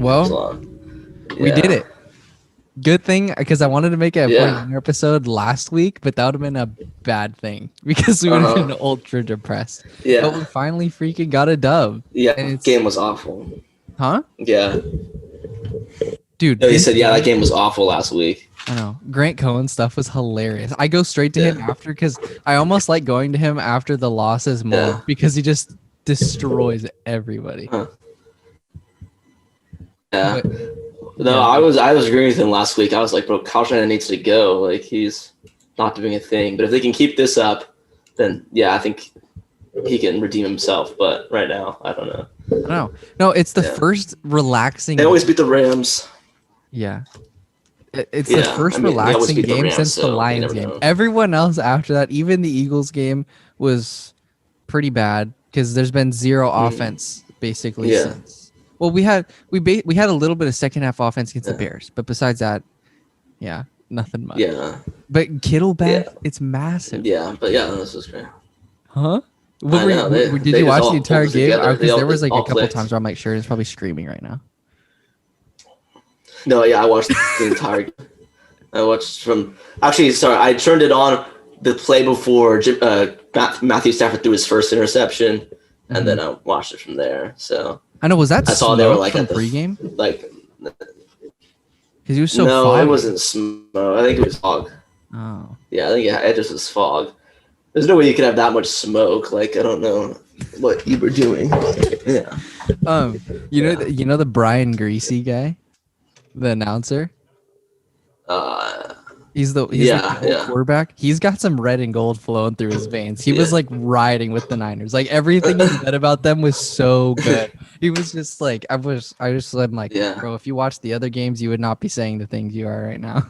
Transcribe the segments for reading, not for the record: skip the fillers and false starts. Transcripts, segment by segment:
Well, we did it. Good thing, because I wanted to make it a 40-minute episode last week, but that would have been a bad thing because we would have been ultra depressed. Yeah. But we finally freaking got a dub. Yeah, and game was awful. Huh? Yeah. Dude. No, he said, that game was awful last week. I know. Grant Cohen stuff was hilarious. I go straight to him after because I almost like going to him after the losses more because he just destroys everybody. Huh. Yeah. I was agreeing with him last week. I was like, bro, Kyle Shanahan needs to go. Like, he's not doing a thing. But if they can keep this up, then I think he can redeem himself. But right now, I don't know. I don't know. No, it's the first relaxing. They always beat the Rams. Yeah. It's the first relaxing game Rams, since the Lions game. Everyone else after that, even the Eagles game, was pretty bad because there's been zero offense basically since. Well, we had a little bit of second half offense against the Bears, but besides that, nothing much. Yeah. But Kittle back, it's massive. Yeah, but this was great. Huh? Did you watch the entire game? Because there was like a couple times where I'm like, Sheridan's probably screaming right now. No, I watched the entire game. I watched I turned it on the play before Matthew Stafford threw his first interception, and then I watched it from there. So I know, was that I saw they were like from at the pregame? Like, because he was so foggy. it wasn't smoke. I think it was fog. Oh. Yeah, I think it just was fog. There's no way you could have that much smoke. Like, I don't know what you were doing. Yeah. You know the Brian Greasy guy, the announcer. He's the quarterback. He's got some red and gold flowing through his veins. He was like riding with the Niners. Like everything he said about them was so good. He was just like, I'm like, bro, if you watch the other games, you would not be saying the things you are right now.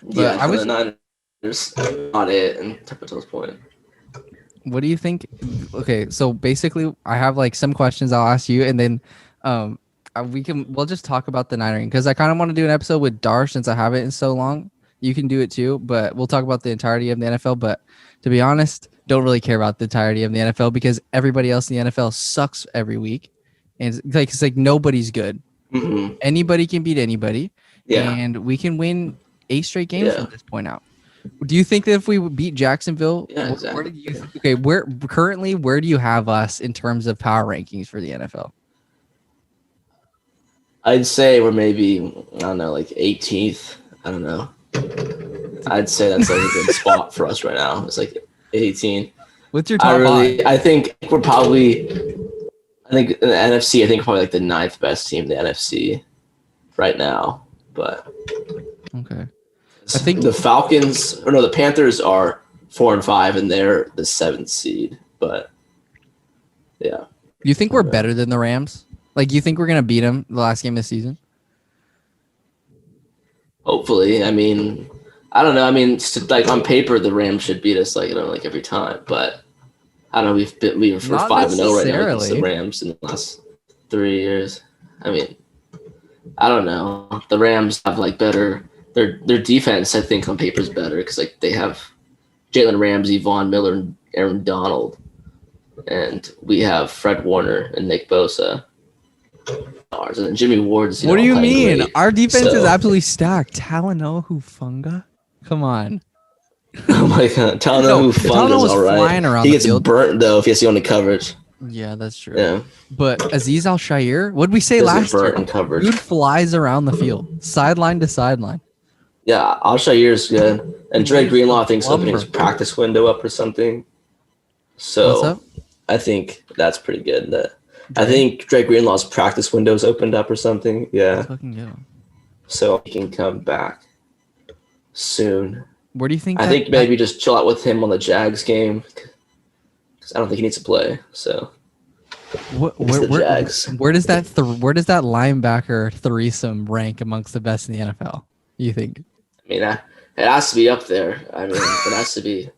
But I was the Niners, not it. And Tepato's point. What do you think? Okay, so basically, I have like some questions I'll ask you, and then we'll just talk about the Niner because I kind of want to do an episode with Dar since I haven't in so long. You can do it too, but we'll talk about the entirety of the NFL. But to be honest, don't really care about the entirety of the NFL because everybody else in the NFL sucks every week, and it's like nobody's good. Mm-hmm. Anybody can beat anybody, and we can win 8 straight games from this point out. Do you think that if we beat Jacksonville, where do you? Where do you have us in terms of power rankings for the NFL? I'd say we're maybe, I don't know, like 18th. I don't know. I'd say that's like a good spot for us right now. It's like 18. What's your top five? I think we're probably, in the NFC, I think probably like the 9th best team in the NFC right now. But okay. I think the the Panthers are 4-5 and they're the 7th seed. But yeah. You think we're better than the Rams? Like, you think we're going to beat them the last game of the season? Hopefully. I mean, I don't know. I mean, like on paper, the Rams should beat us like every time. But I don't know. We're 5-0 right now against the Rams in the last 3 years. I mean, I don't know. The Rams have like better their defense. I think on paper is better because like they have Jalen Ramsey, Von Miller, and Aaron Donald, and we have Fred Warner and Nick Bosa. And then Jimmy Ward's. What do you mean? Great. Our defense is absolutely stacked. Talanoa Hufanga? Come on. Oh my God. Talanoa Hufanga is all right. Flying around he gets burnt though if he has the only coverage. Yeah, that's true. Yeah. But Aziz Al-Shaair, what did we say last year? In coverage. Dude flies around the field, sideline to sideline. Yeah, Al-Shaair is good. And Dre Greenlaw, I think, is opening his practice window up or something. So what's up? I think that's pretty good. I think Dre Greenlaw's practice window's opened up or something. Yeah. So he can come back soon. Where do you think? I think maybe just chill out with him on the Jags game because I don't think he needs to play. So. Where does that linebacker threesome rank amongst the best in the NFL? You think? I mean, it has to be up there. I mean, it has to be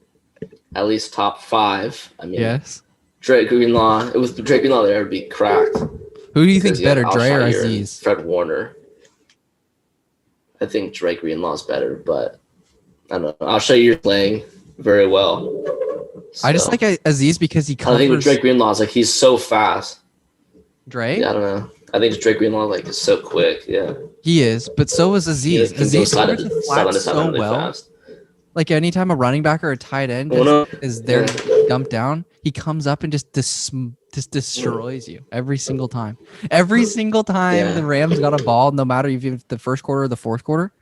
at least top 5. I mean, yes. Drake Greenlaw. With Drake Greenlaw there, would be cracked. Who do you think's better, Dre or Aziz? Fred Warner. I think Drake Greenlaw's better, but I don't know. Al-Shaair playing very well. So. I just like Aziz because he covers. I think with Drake Greenlaw's like he's so fast. Drake? Yeah, I don't know. I think Drake Greenlaw is so quick. Yeah, he is, but so is Aziz. Aziz covers the flat so really well. Fast. Like anytime a running back or a tight end is there dumped down, he comes up and just destroys you every single time. Every single time the Rams got a ball, no matter if it's the first quarter or the fourth quarter,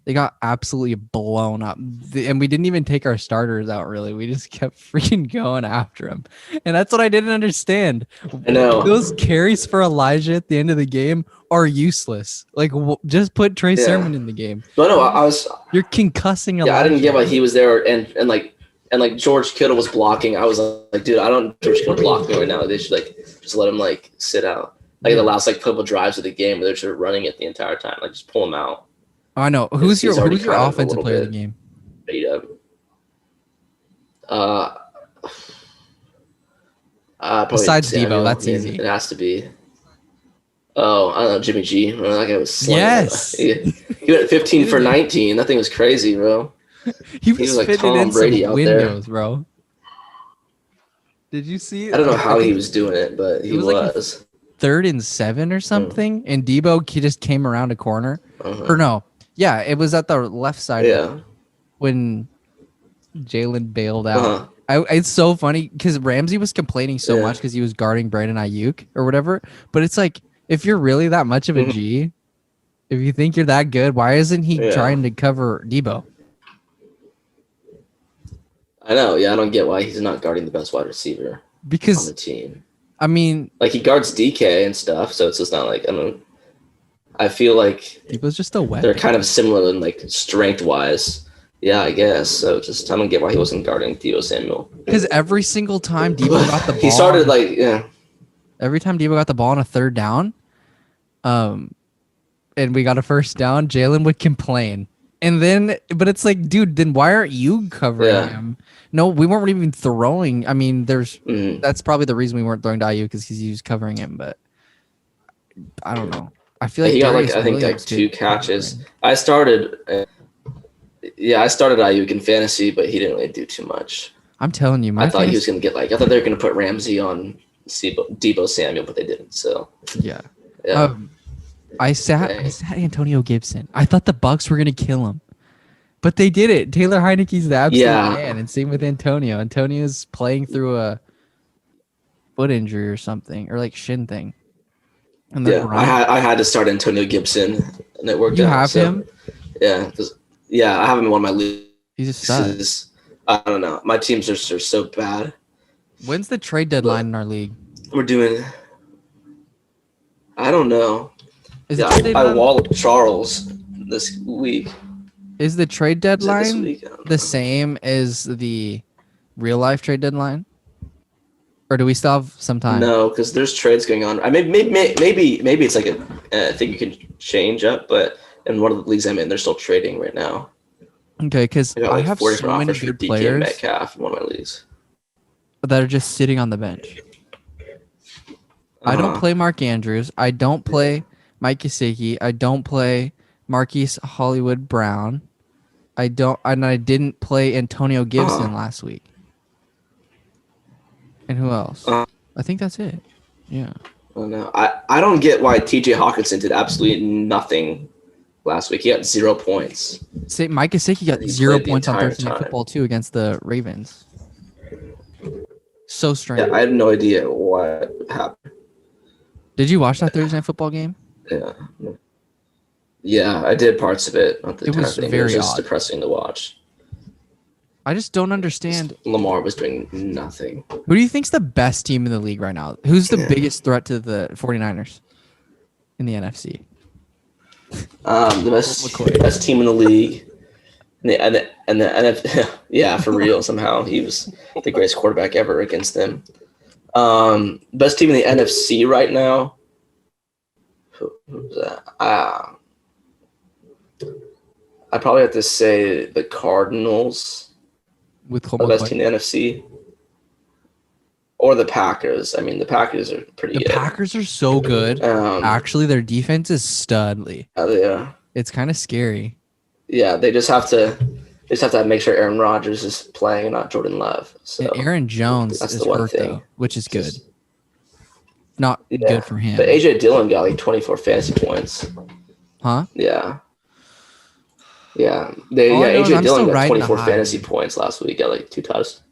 they got absolutely blown up. And we didn't even take our starters out, really. We just kept freaking going after him. And that's what I didn't understand. I know. Those carries for Elijah at the end of the game are useless. Like, just put Trey Sermon in the game. No, I was... You're concussing Elijah. I didn't get why he was there and George Kittle was blocking. I was like, dude, I don't George Kittle block me right now. They should, just let him, sit out. It allows, couple drives of the game where they're just running it the entire time. Just pull him out. I know. Who's your offensive player of the game? Besides Debo, that's easy. It has to be. Oh, I don't know, Jimmy G. That guy was slaying. Yes. He went 15 for 19. That thing was crazy, bro. He was like Tom Brady out windows, there, bro. Did you see it? I don't know how he was doing it, but he was. 3rd and 7 or something, and Debo just came around a corner. Or no. Yeah, it was at the left side when Jalen bailed out. It's so funny because Ramsey was complaining so much because he was guarding Brandon Ayuk or whatever. But it's like, if you're really that much of a G, if you think you're that good, why isn't he trying to cover Debo? I know. Yeah, I don't get why he's not guarding the best wide receiver on the team. I mean, he guards DK and stuff, so it's just not I don't know. I feel like Debo's just a weapon. They're kind of similar in strength wise. Yeah, I guess. So I don't get why he wasn't guarding Debo Samuel. Because every single time Debo got the ball, he started Every time Debo got the ball on a 3rd down, and we got a 1st down, Jalen would complain. And then, but it's like, dude, then why aren't you covering him? No, we weren't even throwing. I mean, that's probably the reason we weren't throwing to IU because he was covering him. But I don't know. I feel like he got I think 2 catches. I started Ayuk in fantasy, but he didn't really do too much. I'm telling you, I thought he was gonna get I thought they were gonna put Ramsey on Debo Samuel, but they didn't. So yeah. I sat Antonio Gibson. I thought the Bucs were gonna kill him, but they did it. Taylor Heineke's the absolute man, and same with Antonio. Antonio's playing through a foot injury or something, or shin thing. And I had to start Antonio Gibson, and it worked out. You have him? Yeah, I have him in one of my leagues. He's a stud. I don't know. My teams are so bad. When's the trade deadline in our league? We're doing. I don't know. I walloped Charles this week. Is the trade deadline the same as the real life trade deadline? Or do we still have some time? No, because there's trades going on. Maybe it's a thing you can change up, but in one of the leagues I'm in, they're still trading right now. Okay, because I have so many good players Metcalf in one of my leagues that are just sitting on the bench. I don't play Mark Andrews. I don't play Mike Gesicki. I don't play Marquise Hollywood Brown. I didn't play Antonio Gibson last week. And who else? I think that's it. Yeah. Oh no, I don't get why TJ Hawkinson did absolutely nothing last week. He got 0 points. Mike Gesicki got 0 points on Thursday Night Football too against the Ravens. So strange. Yeah, I had no idea what happened. Did you watch that Thursday Night Football game? Yeah. Yeah, I did parts of it. It was very It was just odd. depressing to watch. I just don't understand. Lamar was doing nothing. Who do you think's the best team in the league right now? Who's the biggest threat to the 49ers in the NFC? The best team in the league. Yeah, for real. Somehow he was the greatest quarterback ever against them. Best team in the NFC right now. Who's that? I probably have to say the Cardinals. With the best team in the NFC. Or the Packers. I mean, the Packers are pretty good. The Packers are so good. Actually, their defense is studly. Yeah. It's kind of scary. Yeah, they just have to make sure Aaron Rodgers is playing and not Jordan Love. So and Aaron Jones is hurt, though, which is good. not good for him. But AJ Dillon got like 24 fantasy points. Huh? Yeah. Yeah. AJ Dillon got 24 fantasy points last week. Got like 2 touchdowns.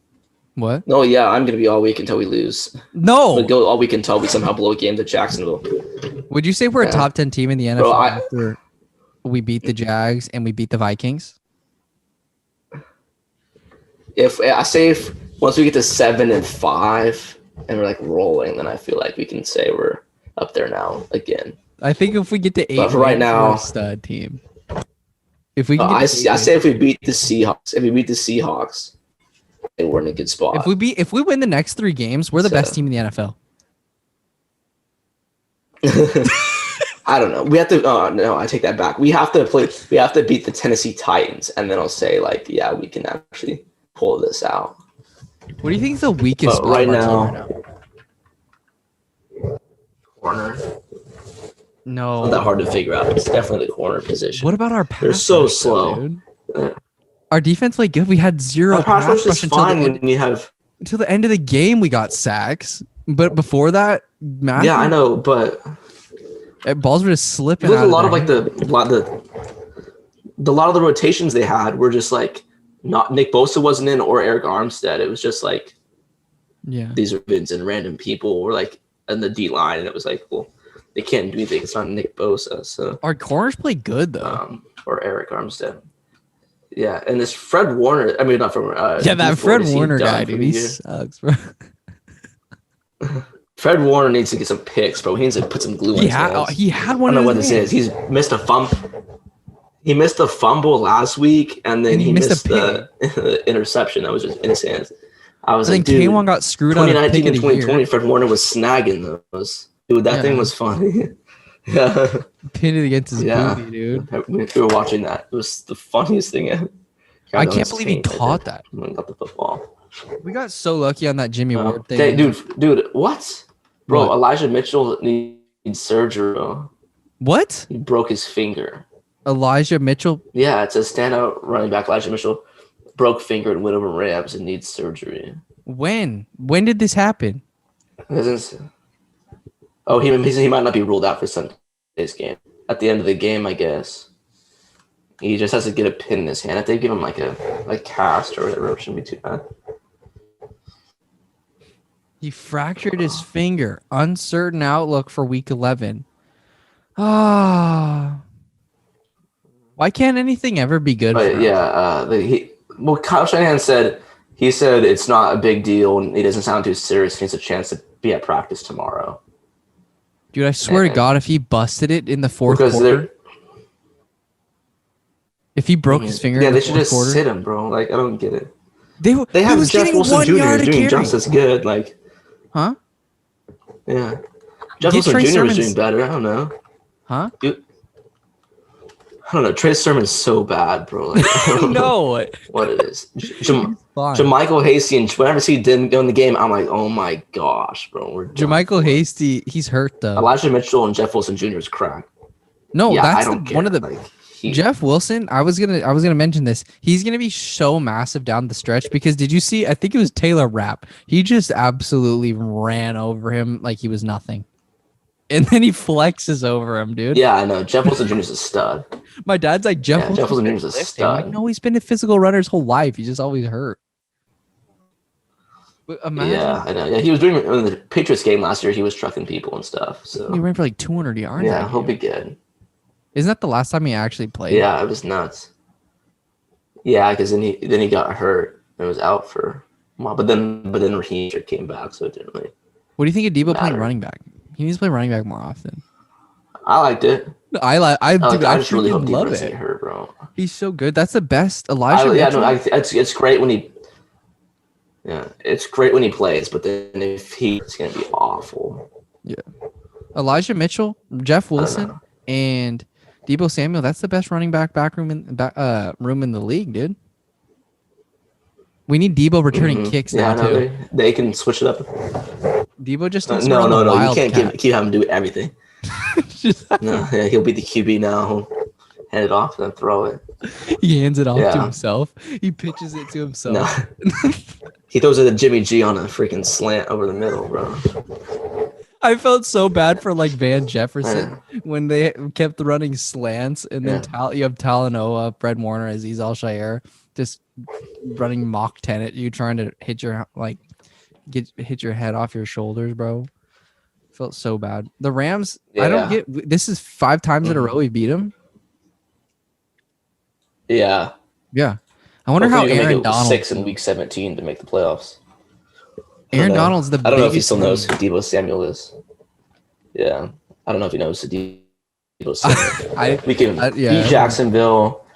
What? No, yeah, I'm gonna be all week until we lose. No, we'll go all week until we somehow blow a game to Jacksonville. Would you say we're a top 10 team in the NFL after we beat the Jags and we beat the Vikings? If once we get to 7-5 and we're like rolling, then I feel like we can say we're up there now again. I think if we get to 8, but for right now, we're a stud team. If we, I say if we beat the Seahawks, we're in a good spot. If we win the next 3 games, we're the best team in the NFL. I don't know. We have to. No, I take that back. We have to beat the Tennessee Titans, and then I'll say like, yeah, we can actually pull this out. What do you think is the weakest spot right now? Corner. No, not that hard to figure out. It's definitely the corner position. What about our pass? They're so slow. Our defense played good. We had 0 pass rush until the end of the game. We got sacks, but before that, Matthew, yeah, I know, but balls were just slipping. A lot of like the lot of the rotations they had were just like not Nick Bosa wasn't in or Eric Armstead. It was just like these are Vince and random people were like in the D line, and it was like, well, they can't do anything. It's not Nick Bosa. So our corners play good though, or Eric Armstead. Yeah, and this Fred Warner. I mean, not from that Fred Warner guy, dude. He sucks, bro. Fred Warner needs to get some picks, bro. He needs to put some glue on his hands. He had one. I don't know what this is. He's missed a fumble. He missed a fumble last week, and then he missed the interception that was just in his hands. I was like, dude, K1 got screwed out of 2019 and 2020, Fred Warner was snagging those. Dude, that thing was funny. Yeah. Pinned it against his booty, dude. We were watching that. It was the funniest thing ever. I can't believe he caught that. Got the football. We got so lucky on that Jimmy Ward thing. Dude, what? Bro, what? Elijah Mitchell needs surgery, bro. What? He broke his finger. Elijah Mitchell? Yeah, it's a standout running back. Elijah Mitchell broke finger and went over Rams and needs surgery. When? When did this happen? Oh, he might not be ruled out for Sunday's game. At the end of the game, I guess. He just has to get a pin in his hand. If they give him like a cast or whatever, it shouldn't be too bad. He fractured his finger. Uncertain outlook for week 11. Ah. Why can't anything ever be good for him? Yeah, Kyle Shanahan said it's not a big deal and he doesn't sound too serious. He has a chance to be at practice tomorrow. Dude, I swear to God, if he busted it in the fourth quarter, if he broke his finger in the fourth quarter, they should just sit him, bro. Like, I don't get it. They have Jeff Wilson Jr. who's doing just as good. Like, huh? Yeah, Jeff Wilson Jr. was doing better. I don't know. Huh? Dude, I don't know. Trey Sermon's so bad, bro. Like, I don't know what it is. JaMycal Hasty, and whenever he didn't go in the game, I'm like, oh my gosh, bro. JaMycal Hasty, he's hurt though. Elijah Mitchell and Jeff Wilson Jr. is cracked. No, that's one of the. Jeff Wilson, I was gonna mention this. He's gonna be so massive down the stretch because did you see? I think it was Taylor Rapp. He just absolutely ran over him like he was nothing, and then he flexes over him, dude. Yeah, I know. Jeff Wilson Jr. is a stud. My dad's like Jeff Wilson Jr. is a stud. Like, no, he's been a physical runner his whole life. He's just always hurt. But imagine. Yeah, I know. Yeah, he was doing in the Patriots game last year. He was trucking people and stuff. So he ran for like 200 yards. Yeah, he'll be good. Isn't that the last time he actually played? Yeah, it was nuts. Yeah, because then he got hurt and was out for a while. But then Raheem came back, so it didn't really. What do you think of Debo playing running back? He needs to play running back more often. I liked it. I just really hope Debo doesn't get hurt, bro. He's so good. That's the best. Elijah. It's great when he. Yeah, it's great when he plays, but then it's gonna be awful. Yeah, Elijah Mitchell, Jeff Wilson, and Deebo Samuel. That's the best running back room in the league, dude. We need Deebo returning kicks now too. They can switch it up. Deebo just no. You can't keep having him do everything. He'll be the QB now. He'll hand it off and then throw it. He hands it off to himself. He pitches it to himself. No. He throws it to Jimmy G on a freaking slant over the middle, bro. I felt so bad for like Van Jefferson when they kept running slants, and then you have Talanoa, Fred Warner, Aziz Al-Shaair just running Mach 10 at you, trying to hit your hit your head off your shoulders, bro. Felt so bad. The Rams, I don't get. This is 5 times in a row we beat them. Yeah. Yeah. I wonder how Aaron Donald 6 in week 17 to make the playoffs. Aaron Donald's the I don't know if he still knows who Deebo Samuel is. Yeah. I don't know if he knows who Deebo Samuel. We can beat Jacksonville.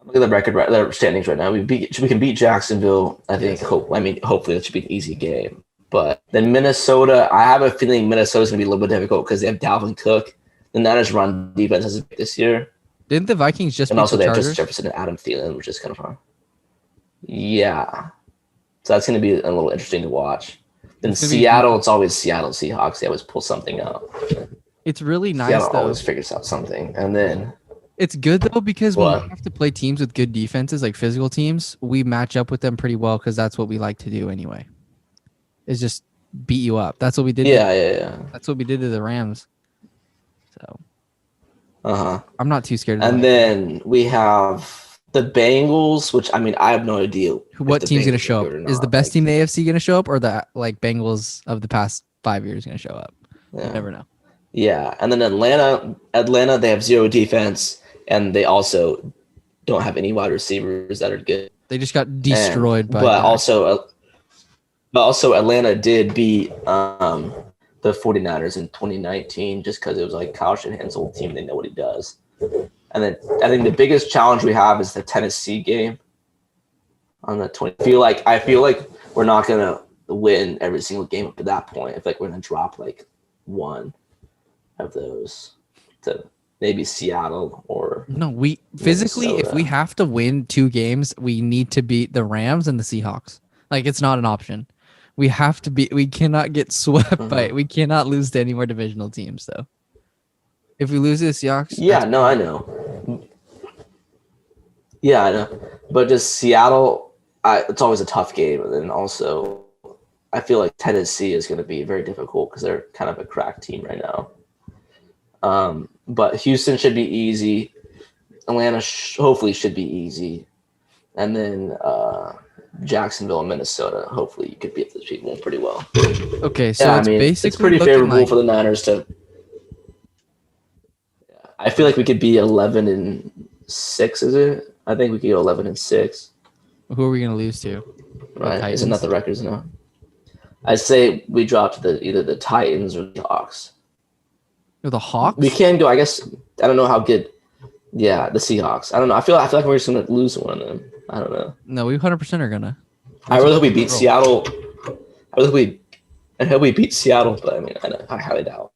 Look at the record, the standings right now. We can beat Jacksonville. I think. Hopefully that should be an easy game. But then Minnesota, I have a feeling Minnesota's gonna be a little bit difficult because they have Dalvin Cook. The Niners run defense has this year. Didn't the Vikings just and also the they have Justin Jefferson and Adam Thielen, which is kind of fun. Yeah. So that's going to be a little interesting to watch. Then Seattle, it's always Seattle Seahawks. They always pull something out. It's really nice, Seattle though. Always figures out something. And then... It's good, though, because when we have to play teams with good defenses, like physical teams, we match up with them pretty well because that's what we like to do anyway. Is just beat you up. That's what we did. Yeah. That's what we did to the Rams. So... Uh-huh. I'm not too scared of that. And then we have the Bengals, which I have no idea what team's going to show up. Is the best team in the AFC going to show up, or the Bengals of the past 5 years going to show up? Yeah. You never know. Yeah, and then Atlanta, they have 0 defense, and they also don't have any wide receivers that are good. They just got destroyed but also Atlanta did beat the 49ers in 2019 just because it was like Kyle Shanahan's old team. They know what he does. And then I think the biggest challenge we have is the Tennessee game on the 20. I feel like we're not going to win every single game up to that point. I feel like we're going to drop like one of those to maybe Seattle or no. We physically, Minnesota. If we have to win 2 games, we need to beat the Rams and the Seahawks. Like it's not an option. We have to be. We cannot get swept by. We cannot lose to any more divisional teams, though. If we lose to the Seahawks, I know. Yeah, I know. But just Seattle, it's always a tough game, and then also, I feel like Tennessee is going to be very difficult because they're kind of a crack team right now. But Houston should be easy. Atlanta hopefully should be easy, and then. Jacksonville and Minnesota. Hopefully, you could beat those people pretty well. Okay, so it's pretty favorable for the Niners to. I feel like we could be 11-6. Is it? I think we could go 11-6. Who are we going to lose to? Right? Isn't that the records now? I'd say we dropped either the Titans or the Hawks. Or the Hawks? We can go. I guess I don't know how good. Yeah, the Seahawks. I don't know. I feel like we're just going to lose one of them. I don't know. No, we 100% are gonna. I really hope we beat Seattle. I hope we beat Seattle, but I highly doubt.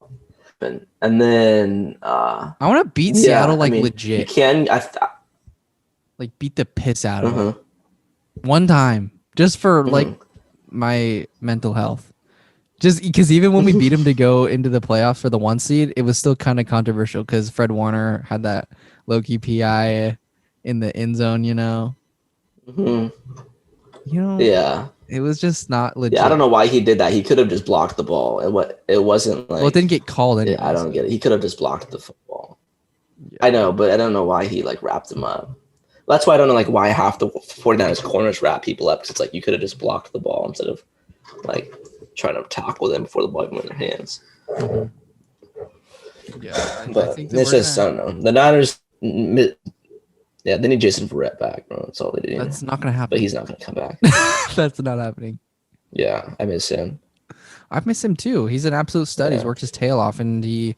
And then I want to beat Seattle legit. You can like beat the piss out of them one time, just for my mental health. Just because even when we beat them to go into the playoffs for the 1 seed, it was still kind of controversial because Fred Warner had that low-key PI in the end zone, Yeah. It was just not legit. Yeah, I don't know why he did that. He could have just blocked the ball. It wasn't like. Well, it didn't get called anyway. Yeah, I don't get it. He could have just blocked the football. Yeah. I know, but I don't know why he wrapped him up. That's why I don't know why half the 49ers corners wrap people up, because it's like you could have just blocked the ball instead of trying to tackle them before the ball went in their hands. Yeah, but I think it's just I don't know. The Niners. Yeah, they need Jason Verrett back, bro. That's all they do. That's not gonna happen. But he's not gonna come back. That's not happening. Yeah, I miss him. I miss him too. He's an absolute stud. Yeah. He's worked his tail off, and he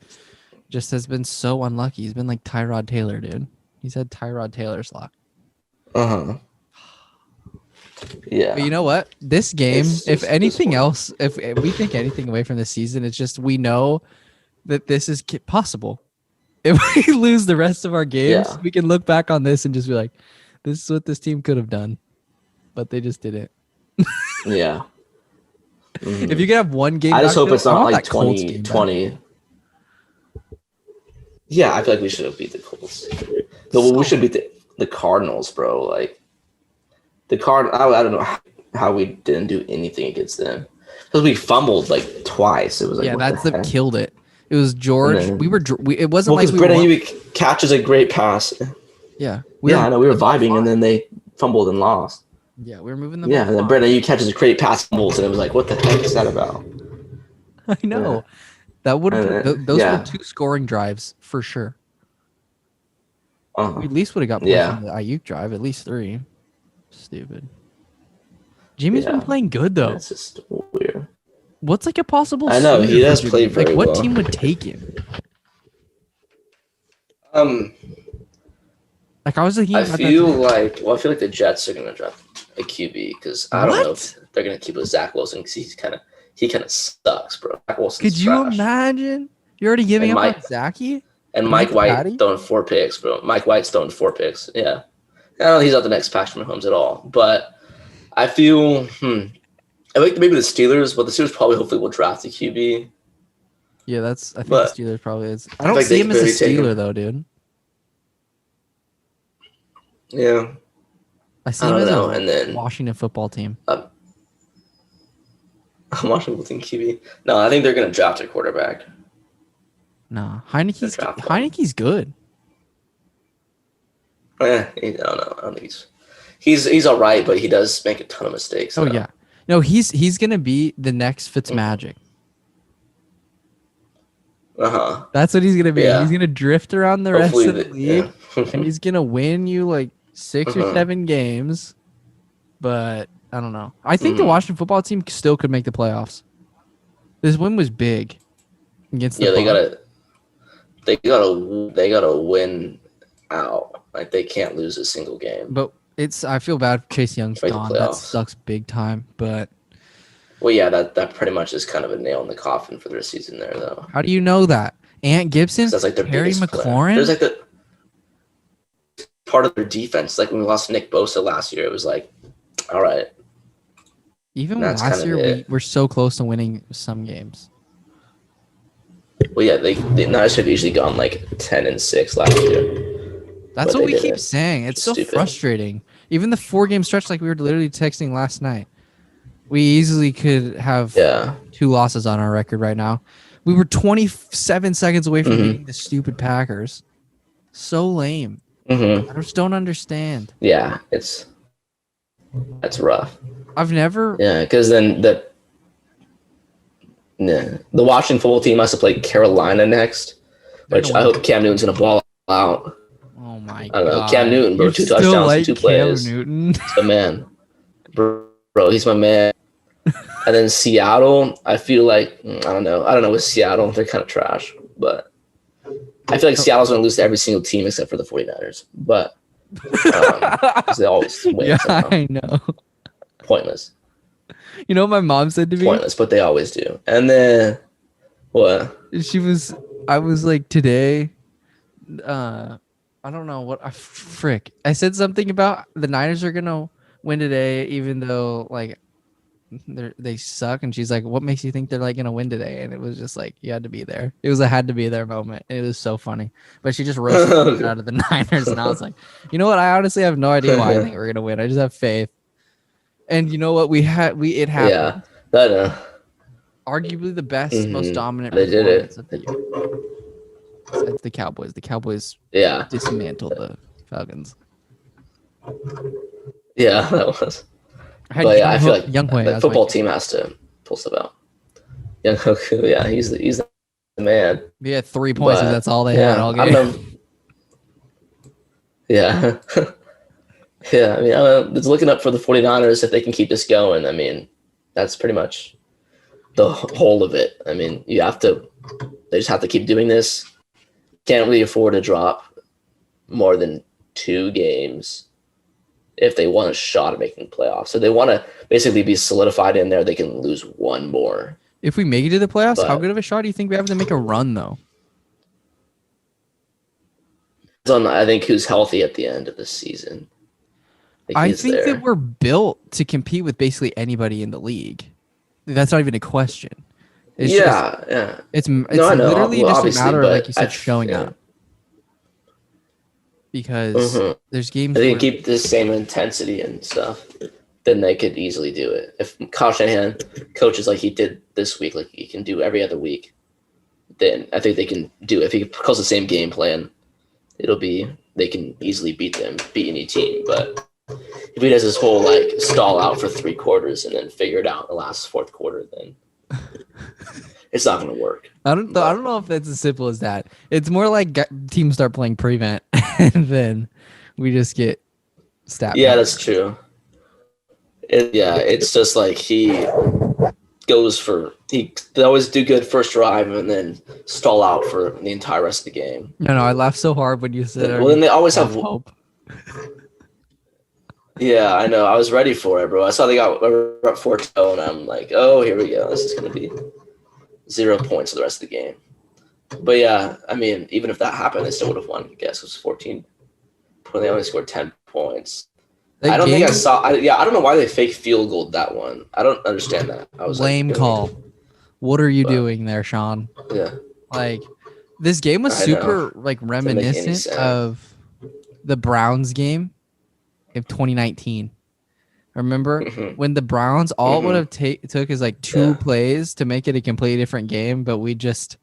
just has been so unlucky. He's been like Tyrod Taylor, dude. He's had Tyrod Taylor's luck. Yeah. But you know what? This game, if anything else, if we take anything away from this season, it's just we know that this is possible. If we lose the rest of our games, we can look back on this and just be like, this is what this team could have done. But they just didn't. Yeah. Mm-hmm. If you could have one game, I just hope it's not like 2020. Yeah, I feel like we should have beat the Colts. We should beat the Cardinals, bro. Like the I don't know how we didn't do anything against them. because we fumbled like twice. It was like, Yeah, what that's the the heck? killed it. It was George. Then, It wasn't like because we Brandon were. Ayuk catches a great pass. Yeah, I know we were moving the ball vibing, and then they fumbled and lost. Yeah, we were moving the ball. Yeah, and then Brandon Ayuk catches a great pass, fumbles, and it was like, what the heck is that about? I know. That would have those were 2 scoring drives for sure. We at least would have got points on the Ayuk drive, at least 3. Stupid. Jimmy's been playing good though. That's just weird. What's like a possible? I know he does play very like, what well. team would take him? Like I was thinking. I feel like the Jets are gonna draft a QB because I don't know if they're gonna keep with Zach Wilson because he kind of sucks, bro. Zach Wilson's Could you imagine? You're already giving up on Zachy? And Mike White throwing 4 picks, bro. Mike White's throwing 4 picks. Yeah. I don't know he's not the next Patrick Mahomes at all. But I feel I think maybe the Steelers, but the Steelers probably hopefully will draft a QB. Yeah, I think the Steelers probably is. I don't see him as a Steeler though, dude. Yeah. I see him as a Washington football team. Washington football team QB. No, I think they're gonna draft a quarterback. Nah, Heineke's good. I don't know. I don't think he's all right, but he does make a ton of mistakes. Oh yeah, no, he's gonna be the next Fitzmagic. That's what he's gonna be. Yeah. He's gonna drift around the rest of the league, and he's gonna win you like 6 or 7 games. But I don't know. I think the Washington football team still could make the playoffs. This win was big against the Bucs. They gotta win out. Like they can't lose a single game. But I feel bad Chase Young's gone. That sucks big time. But well, yeah, that pretty much is kind of a nail in the coffin for their season there, though. How do you know that? Ant Gibson, that's like their Harry McLaurin. There's like the part of their defense. Like when we lost Nick Bosa last year, it was like, all right. Even last year, we were so close to winning some games. Well, yeah, they Niners have usually gone like 10-6 last year. That's what we keep saying. It's so frustrating. Even the 4-game stretch, like we were literally texting last night, we easily could have 2 losses on our record right now. We were 27 seconds away from beating the stupid Packers. So lame. I just don't understand. Yeah, that's rough. I've never. Yeah, because then the Washington football team has to play Carolina next, which I hope Cam Newton's gonna ball out. Oh my god! I don't know, Cam Newton, bro, 2 touchdowns and 2 plays. Cam Newton, he's the man, bro. He's my man. And then Seattle, I feel like I don't know with Seattle, they're kind of trash, but I feel like Seattle's gonna lose to every single team except for the 49ers, but because they always win. Yeah, somehow. I know. Pointless. You know what my mom said to me? Pointless, but they always do. And then what? I was like today. I don't know what. Frick. I said something about the Niners are gonna win today, even though like they suck. And she's like, "What makes you think they're like gonna win today?" And it was just like you had to be there. It was a had to be there moment. It was so funny. But she just roasted out of the Niners, and I was like, you know what? I honestly have no idea why I think we're gonna win. I just have faith. And you know what? It happened. Yeah, arguably the best, most dominant. They did it. Of the year. It's the Cowboys. The Cowboys dismantled the Falcons. Yeah, that was. But yeah, I feel like the football team has to pull stuff out. Young Hoku, yeah, he's the man. We had 3 points, and that's all they had all game. Yeah. Yeah, I mean, it's looking up for the 49ers if they can keep this going. I mean, that's pretty much the whole of it. I mean, they just have to keep doing this. Can't really afford to drop more than 2 games if they want a shot at making the playoffs. So they want to basically be solidified in there. They can lose 1 more. If we make it to the playoffs, how good of a shot do you think we have to make a run, though? I think who's healthy at the end of the season. I think that we're built to compete with basically anybody in the league. That's not even a question. It's It's literally just a matter of, like you said, showing up. Because there's games they can keep the same intensity and stuff. then they could easily do it. If Kyle Shanahan coaches like he did this week, like he can do every other week, then I think they can do it. If he calls the same game plan, they can easily beat any team. But if he does his whole like stall out for 3 quarters and then figure it out in the last 4th quarter, then it's not going to work. I don't know if that's as simple as that. It's more like teams start playing prevent and then we just get stat. Yeah, that's true. It's just like they always do good first drive and then stall out for the entire rest of the game. No, I laughed so hard when you said. Well, then they always have hope. Yeah, I know. I was ready for it, bro. I saw they got up 4-0, and I'm like, oh, here we go. This is going to be 0 points for the rest of the game. But yeah, I mean, even if that happened, they still would have won. I guess it was 14. They only scored 10 points. I don't know why they fake field goal that one. I don't understand that. I was lame call. What are you doing there, Sean? Yeah. Like, this game was super like reminiscent of the Browns game of 2019. Remember when the Browns all it would have took is like 2 plays to make it a completely different game, but we just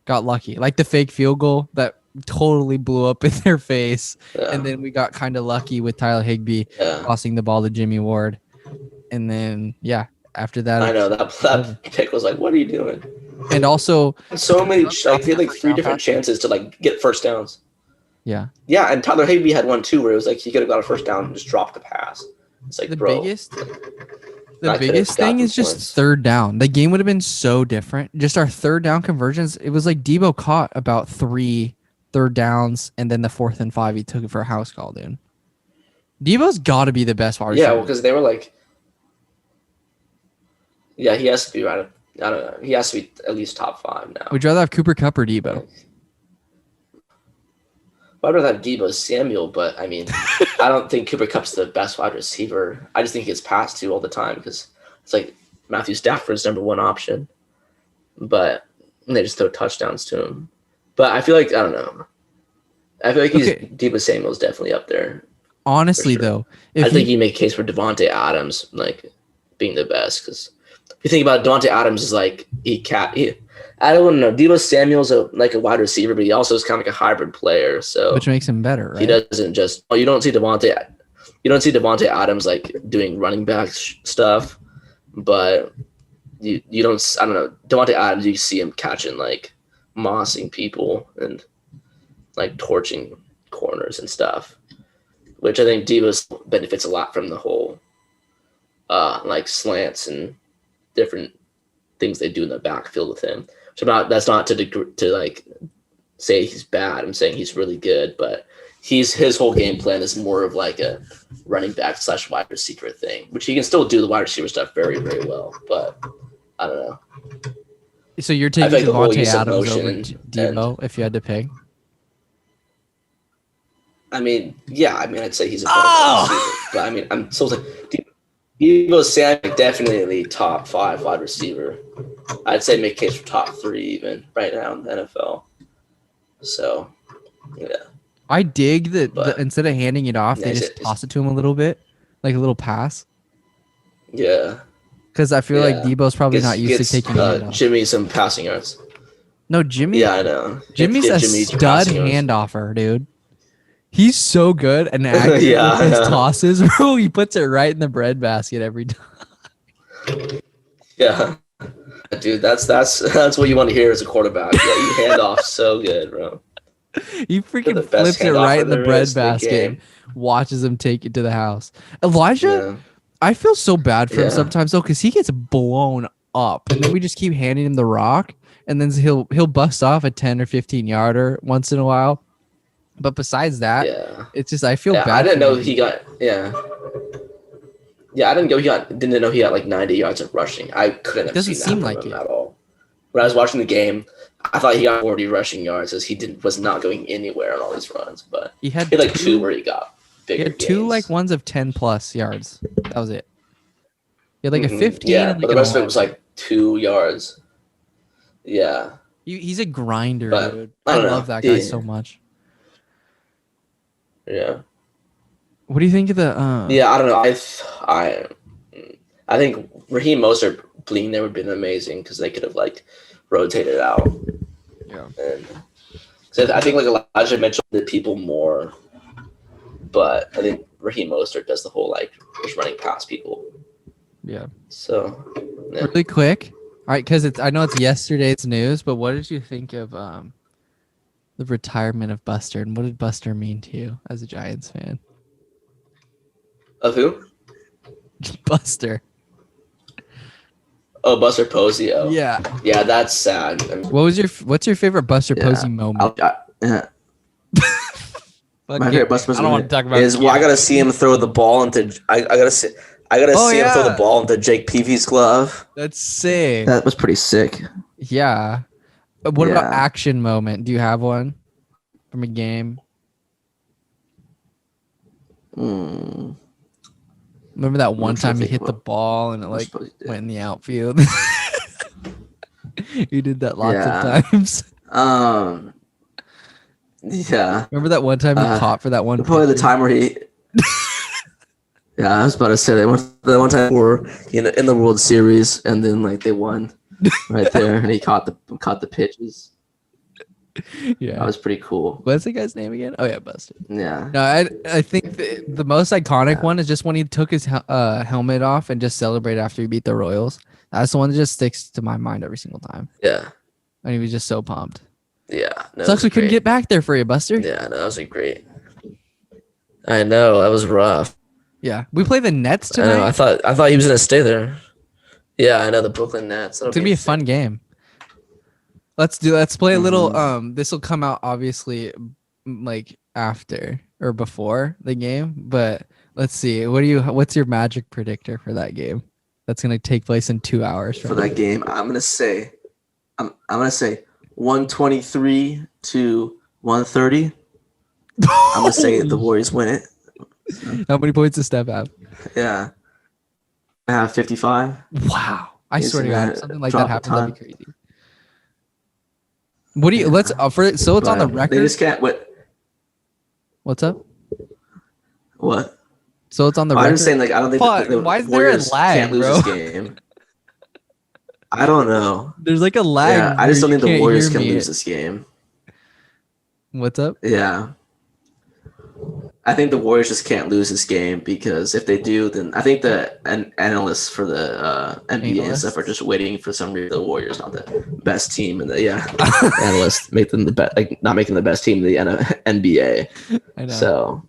got lucky. Like the fake field goal that totally blew up in their face, and then we got kind of lucky with Tyler Higbee tossing the ball to Jimmy Ward, and then after that, I know that pick was like, what are you doing? And also so many they had like 3 different chances to like get first downs. Yeah, and Tyler Higbee had one too where it was like he could have got a first down and just dropped the pass. It's like, the bro, biggest thing is just third down. The game would have been so different. Just our third down conversions. It was like Debo caught about 3 third downs, and then the 4th and 5 he took it for a house call, dude. Debo's got to be the best wide receiver. Yeah, well, because they were like, he has to be right. I don't know. He has to be at least top 5 now. Would you rather have Cooper Kupp or Debo? I'd rather have Debo Samuel, but I mean, I don't think Cooper Kupp's the best wide receiver. I just think he gets passed to all the time because it's like Matthew Stafford's number 1 option, but they just throw touchdowns to him. But I feel like, I don't know. I feel like Debo Samuel's definitely up there. Honestly, sure. Though, I think you make a case for Devontae Adams like being the best because if you think about it, Devontae Adams is like I don't know. Debo Samuel's a wide receiver, but he also is kind of like a hybrid player. So which makes him better, right? He doesn't just. You don't see Devontae Adams like doing running back stuff, but you don't. I don't know. Devontae Adams, you see him catching like mossing people and like torching corners and stuff, which I think Debo benefits a lot from the whole like slants and different things they do in the backfield with him. So that's not to like say he's bad. I'm saying he's really good, but his whole game plan is more of like a running back / wide receiver thing, which he can still do the wide receiver stuff very, very well. But I don't know. So you're taking Devontae Adams over Debo if you had to pick? I mean, I'd say he's a better receiver, but I mean, I'm still saying Debo Samuel definitely top 5 wide receiver. I'd say make case for top 3 even right now in the NFL. So, yeah. I dig that instead of handing it off, they just toss it to him a little bit, like a little pass. Yeah. Because I feel like Debo's probably not used to taking it off. Jimmy some passing yards. No, Jimmy. Yeah, I know. Jimmy's a stud handoffer, dude. He's so good and accurate with his tosses, bro. He puts it right in the breadbasket every time. Yeah. Dude, that's what you want to hear as a quarterback. Yeah, you hand off so good, bro. He freaking flips it right in the breadbasket. Watches him take it to the house. Elijah, I feel so bad for him sometimes though, because he gets blown up, and then we just keep handing him the rock, and then he'll bust off a 10 or 15 yarder once in a while. But besides that, it's just I feel bad. I didn't know he got I didn't know he got like 90 yards of rushing. I couldn't have seen that from him at all. When I was watching the game, I thought he got 40 rushing yards as he was not going anywhere on all these runs. But he had like 2 where he got bigger. He had 2 like ones of 10 plus yards. That was it. He had like a 15. Yeah, but the rest of it was like 2 yards. Yeah. He's a grinder, dude. I love that guy so much. Yeah. What do you think of the? I don't know. I think Raheem Mostert being there would have been amazing because they could have like rotated out. Yeah. And so I think like Elijah Mitchell did people more, but I think Raheem Mostert does the whole like just running past people. Yeah. So yeah. Really quick. All right, because I know it's yesterday's news, but what did you think of the retirement of Buster, and what did Buster mean to you as a Giants fan? Of who? Buster. Oh, Buster Posey. Oh. Yeah. Yeah, that's sad. I mean, What's your favorite Buster Posey moment? My favorite Buster Posey moment to talk about is I gotta see him throw the ball into. I gotta see him throw the ball into Jake Peavy's glove. That's sick. That was pretty sick. Yeah. What about action moment? Do you have one from a game? Remember that one time he hit the ball and it like went in the outfield? You did that lots of times. Yeah. Remember that one time he caught for that one? Probably the time where he. Yeah, I was about to say that one time where in the World Series and then like they won right there and he caught the pitches. Yeah, that was pretty cool. What's the guy's name again? Oh yeah, Buster. Yeah. No, I think the most iconic one is just when he took his helmet off and just celebrated after he beat the Royals. That's the one that just sticks to my mind every single time. Yeah. And he was just so pumped. Yeah. No, sucks we couldn't get back there for you, Buster. Yeah, no, that was great. I know that was rough. Yeah, we play the Nets tonight. I know. I thought he was gonna stay there. Yeah, I know the Brooklyn Nets. It's gonna be a fun game. Let's play a little. This will come out obviously like after or before the game, but let's see. What's your magic predictor for that game? That's gonna take place in 2 hours. For that game, I'm gonna say 123 to 130. I'm gonna say the Warriors win it. How many points does Steph have? Yeah, I have 55. Wow! I swear to God, if something like that happens, that'd be crazy. What do you? Let's offer. So it's on the record. They just can't. What's up? What? So it's on the record. I'm just saying, like, I don't think the why is Warriors there a lag, can't lose bro? this game. I don't know. There's like a lag. Yeah, I just don't think the Warriors can lose this game. What's up? Yeah. I think the Warriors just can't lose this game because if they do, then I think the analysts for the NBA and stuff are just waiting for some reason the Warriors not the best team, and analysts make them the best, like not making the best team in the NBA. I know. So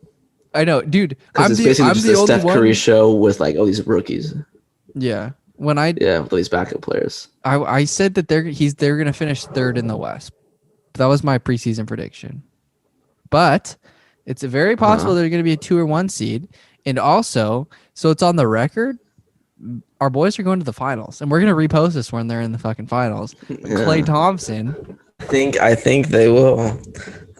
I know, dude. It's basically just the Steph Curry show with like all these rookies. Yeah. With all these backup players. I said that they're gonna finish third in the West. That was my preseason prediction. But it's very possible they're going to be a 2 or 1 seed. And also, so it's on the record, our boys are going to the finals. And we're going to repost this when they're in the fucking finals. Klay Thompson. I think they will.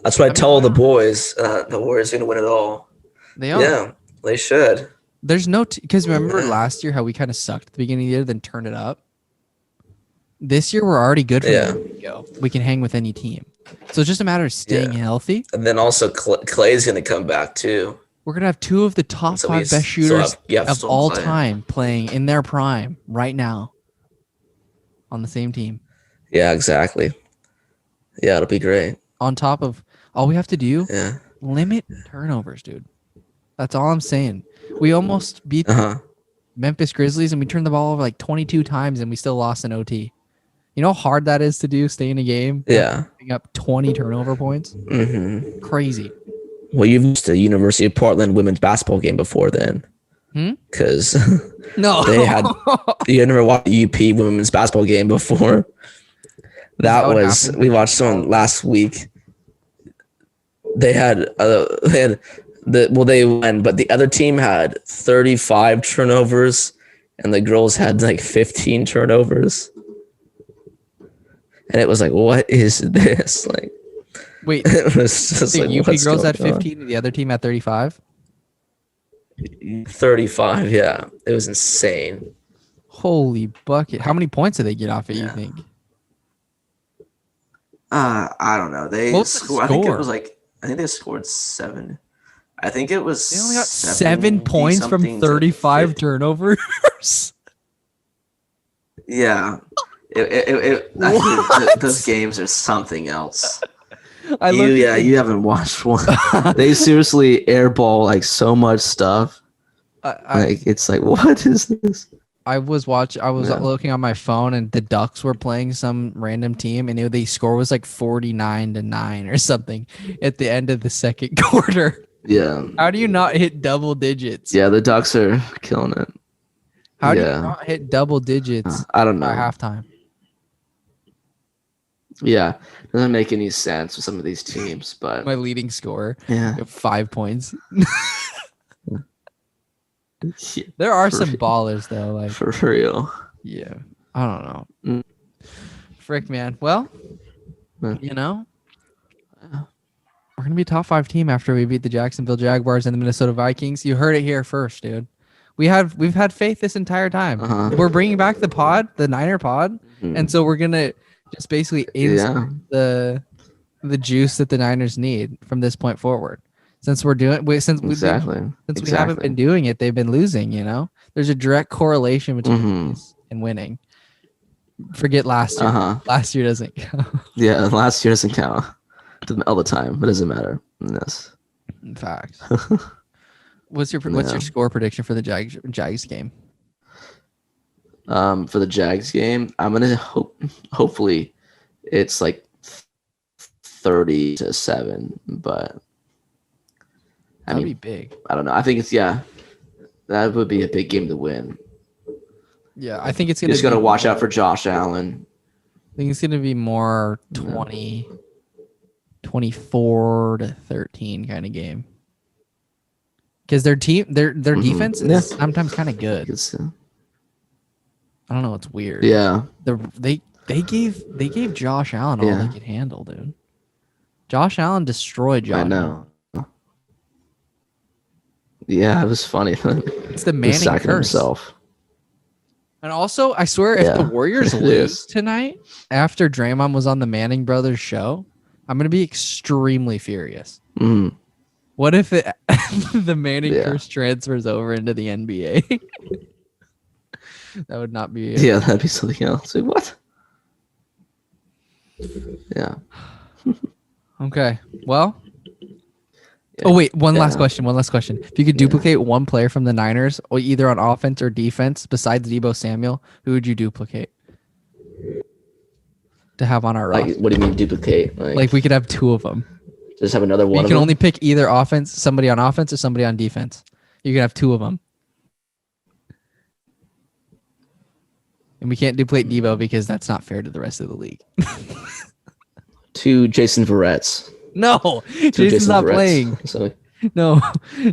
That's what I tell the boys. The Warriors are going to win it all. They are. Yeah, they should. There's no... Because remember last year how we kind of sucked at the beginning of the year, then turned it up? This year, we're already good for we can hang with any team. So it's just a matter of staying healthy. And then also Clay's going to come back too. We're going to have 2 of the top 5 best shooters of all time playing in their prime right now on the same team. Yeah, exactly. Yeah, it'll be great. On top of all we have to do, limit turnovers, dude. That's all I'm saying. We almost beat Memphis Grizzlies and we turned the ball over like 22 times and we still lost in OT. You know how hard that is to do, stay in a game? Yeah. Picking up 20 turnover points? Mm-hmm. Crazy. Well, you've used the University of Portland women's basketball game before then. Because no, they had, you never watched the UP women's basketball game before? We watched one last week. They won, but the other team had 35 turnovers and the girls had like 15 turnovers. And it was like, what is this? Like, wait, it was just the like, UP girls had 15 and the other team had 35? 35, yeah. It was insane. Holy bucket. How many points did they get off it, you think? I don't know. I think they scored 7. I think it was. They only got 7 points from 35 turnovers. Yeah. I think those games are something else. You haven't watched one. They seriously airball like so much stuff. It's like, what is this? I was looking on my phone, and the Ducks were playing some random team, and the score was like 49-9 or something at the end of the second quarter. Yeah. How do you not hit double digits? Yeah, the Ducks are killing it. How do you not hit double digits? I don't know. By halftime. Yeah, doesn't make any sense with some of these teams, but my leading scorer. Yeah, 5 points. There are some ballers though, like for real. Yeah, I don't know. Frick, man. Well, you know, we're gonna be a top 5 team after we beat the Jacksonville Jaguars and the Minnesota Vikings. You heard it here first, dude. We've had faith this entire time. We're bringing back the Niner pod, and so we're gonna just basically insert the juice that the Niners need from this point forward. Since we haven't been doing it, they've been losing. You know, there's a direct correlation between this and winning. Forget last year. Last year doesn't count. Yeah, last year doesn't count all the time. It doesn't matter. Yes. In fact. What's your score prediction for the Jags game? For the Jags game, I'm gonna hopefully it's like 30-7, but that'd be big. I don't know. I think that would be a big game to win. Yeah, I think it's gonna. Just gotta watch out for Josh Allen. I think it's gonna be more 24-13 kind of game. Because their defense is sometimes kind of good. I don't know. It's weird. Yeah. They gave Josh Allen all they could handle, dude. Josh Allen destroyed Josh. I know. Yeah, it was funny. It's the Manning curse. Himself. And also, I swear, if the Warriors lose tonight after Draymond was on the Manning brothers show, I'm gonna be extremely furious. What if the Manning curse transfers over into the NBA? That would not be. Yeah, that'd be something else. Like, what? Yeah. Okay. Well. Oh wait, one last question. If you could duplicate one player from the Niners, or either on offense or defense, besides Deebo Samuel, who would you duplicate to have on our roster? What do you mean duplicate? Like we could have 2 of them. Just have another one. You can only pick either somebody on offense or somebody on defense. You can have 2 of them. And we can't duplicate Deebo because that's not fair to the rest of the league. 2 Jason Verretts. No, Jason's not playing. So, no,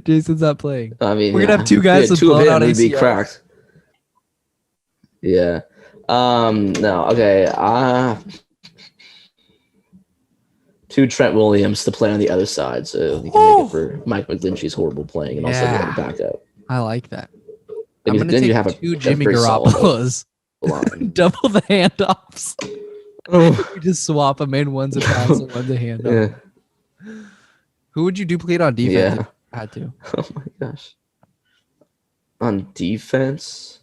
Jason's not playing. I mean, we're gonna have 2 guys with 2 of blown him out would be cracked. Yeah. No. Okay. 2 Trent Williams to play on the other side, so you can make it for Mike McGlinchey's horrible playing, and also the backup. I like that. I'm gonna take you have 2 Jimmy Garoppolos. Double the handoffs. You just swap them in. One's a pass and one's a handoff. Yeah. Who would you duplicate on defense? Yeah. If you had to. Oh my gosh. On defense,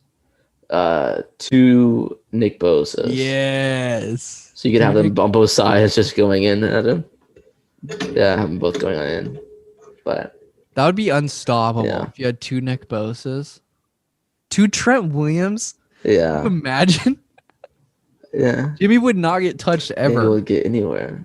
2 Nick Bosa. Yes. So you could have them on both sides, just going in at him. Yeah, have them both going in. But that would be unstoppable if you had 2 Nick Bosas, 2 Trent Williams. Yeah. Can you imagine? Yeah. Jimmy would not get touched ever. He would get anywhere.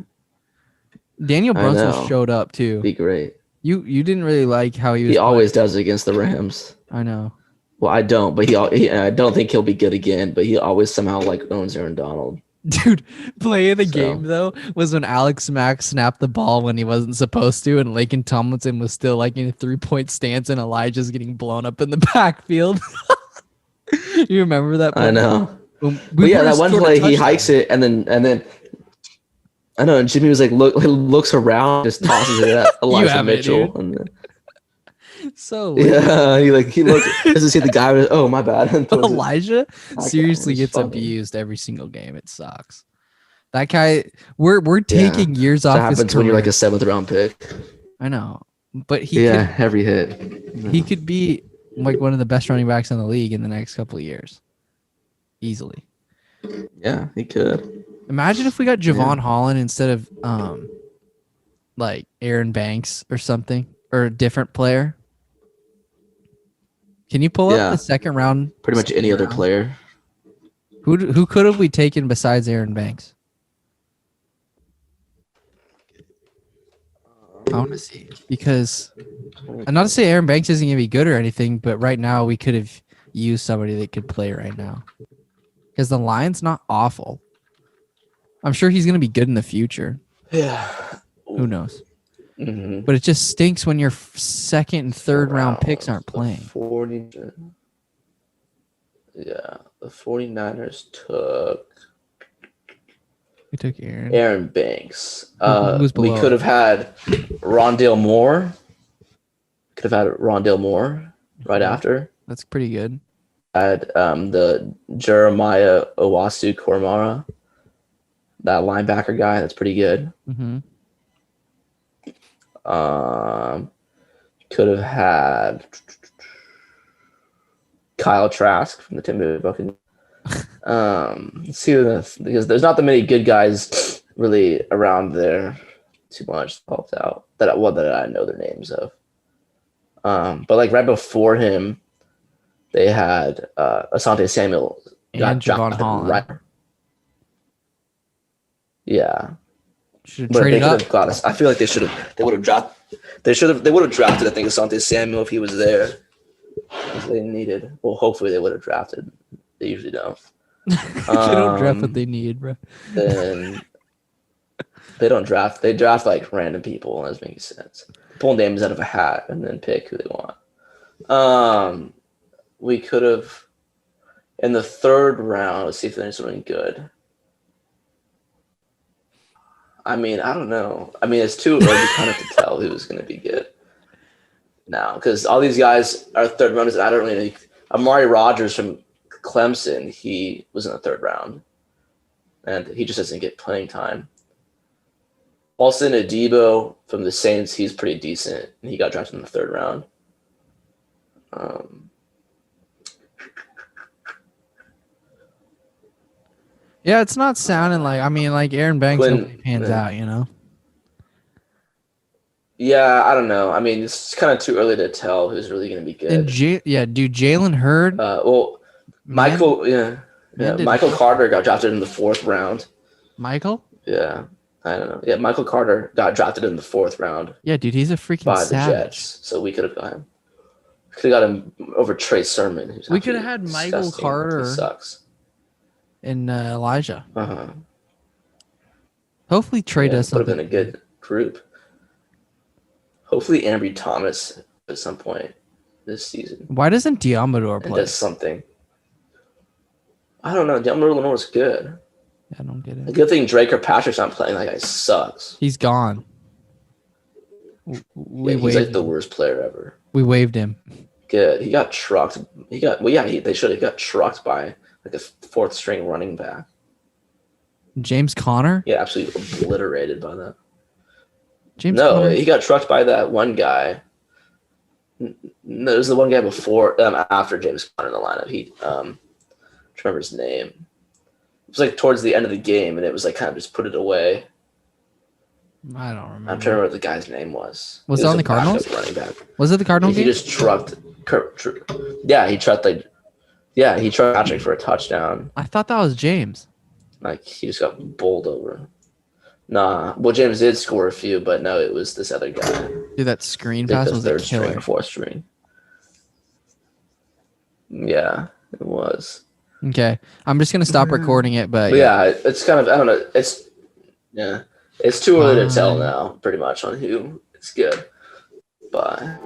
Daniel Brunson showed up too. Be great. You didn't really like how he was. He always does against the Rams. I know. Well, I don't, but I don't think he'll be good again. But he always somehow owns Aaron Donald. Dude, play of the game though was when Alex Mack snapped the ball when he wasn't supposed to, and Laken Tomlinson was still like in a 3-point stance, and Elijah's getting blown up in the backfield. You remember that play? I know. That one play he hikes it, and then I know, and Jimmy was like looks around, just tosses it at Elijah Mitchell. So he doesn't see the guy. Oh, my bad. Elijah seriously gets abused every single game. It sucks. That guy, we're taking years off. That happens when you're like a 7th round pick. I know, but every hit. He could be like one of the best running backs in the league in the next couple of years, easily. Yeah, he could. Imagine if we got Javon Holland instead of like Aaron Banks or something, or a different player. Can you pull up the second round? Pretty much any other player. Who could have we taken besides Aaron Banks? I want to see, because I'm not to say Aaron Banks isn't gonna be good or anything, but right now we could have used somebody that could play right now, because the line's not awful. I'm sure he's gonna be good in the future. Yeah. Who knows? Mm-hmm. But it just stinks when your second and third round picks aren't playing. 40. Yeah, the 49ers took. We took Aaron Banks. We could have had Rondale Moore. Right after. That's pretty good. Had the Jeremiah Owasu Kormara, that linebacker guy. That's pretty good. Mm-hmm. Could have had Kyle Trask from the Tampa Bay Buccaneers. Let's see this, because there's not that many good guys really around there too much helped out that I know their names of. But like right before him, they had Asante Samuel and Javon Holland. Right. Yeah. Should have traded up. Got us. I feel like they would have drafted. They would have drafted. I think Asante Samuel if he was there. If they needed. Well, hopefully they would have drafted. They usually don't. They don't draft what they need, bro. Then they don't draft. They draft like random people, and that doesn't make sense. Pull names out of a hat and then pick who they want. We could have in the third round. Let's see if there's something good. I mean, I don't know. I mean, it's too early kind of to tell who's going to be good now, because all these guys are third rounders. I don't really know. Amari Rodgers from Clemson, he was in the third round, and he just doesn't get playing time. Paulson Adebo from the Saints, he's pretty decent, and he got drafted in the third round. Yeah, it's not sounding like. I mean, like Aaron Banks pans out, you know. Yeah, I don't know. I mean, it's kind of too early to tell who's really going to be good. And dude, Jalen Hurd. Michael Carter got drafted in the fourth round. Michael? Yeah, I don't know. Yeah, Michael Carter got drafted in the fourth round. Yeah, dude, he's a freaking by savage. The Jets. So we could have got him. Could have got him over Trey Sermon. We could have had Michael Carter. He sucks. And Elijah. Uh-huh. Hopefully Trey does something. Would have been a good group. Hopefully Ambry Thomas at some point this season. Why doesn't Diamador play? Does something. I don't know. Diamador was good. I don't get it. A good thing Drake Kirkpatrick's not playing. That guy sucks. He's gone. He's like the worst player ever. We waived him. Good. He got trucked. They should have got trucked by like a fourth string running back. James Conner? Yeah, absolutely obliterated by that. Conner? He got trucked by that one guy. No, it was the one guy before, after James Conner in the lineup. He, I don't remember his name. It was like towards the end of the game, and it was like kind of just put it away. I don't remember. I'm trying to remember what the guy's name was. Was it on the Cardinals? Running back. Was it the Cardinals game? He just trucked. He trucked Patrick for a touchdown. I thought that was James. Like he just got bowled over. Nah, well James did score a few, but no, it was this other guy. Dude, that screen pass was third a killer. string, fourth string. Yeah, it was. Okay, I'm just gonna stop recording it, but yeah, it's kind of I don't know. It's too early to tell now, pretty much on who is good. Bye.